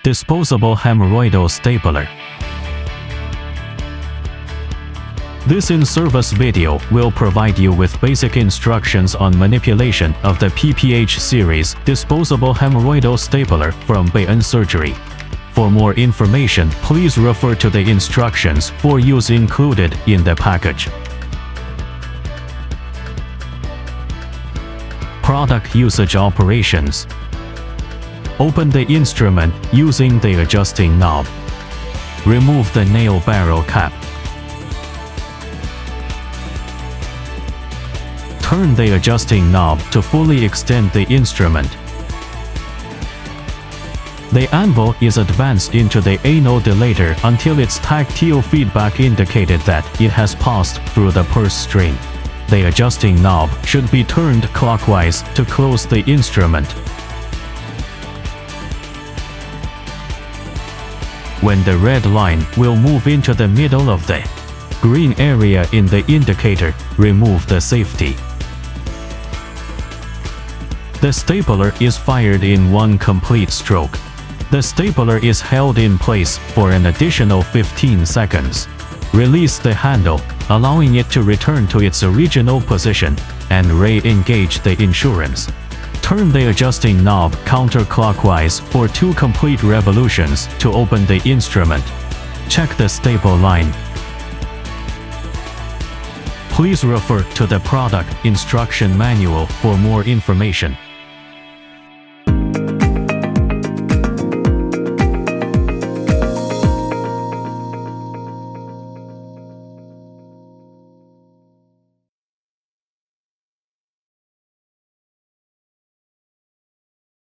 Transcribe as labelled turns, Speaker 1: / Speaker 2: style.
Speaker 1: Disposable Hemorrhoidal Stapler. This in-service video will provide you with basic instructions on manipulation of the PPH series Disposable Hemorrhoidal Stapler from BEIEN-SURG. For more information, please refer to the instructions for use included in the package. Product usage operations. Open the instrument using the adjusting knob. Remove the nail barrel cap. Turn the adjusting knob to fully extend the instrument. The anvil is advanced into the anode dilator until its tactile feedback indicated that it has passed through the purse string. The adjusting knob should be turned clockwise to close the instrument. When the red line will move into the middle of the green area in the indicator, remove the safety. The stapler is fired in one complete stroke. The stapler is held in place for an additional 15 seconds. Release the handle, allowing it to return to its original position, and re-engage the insurance. Turn the adjusting knob counterclockwise for 2 complete revolutions to open the instrument. Check the staple line. Please refer to the product instruction manual for more information.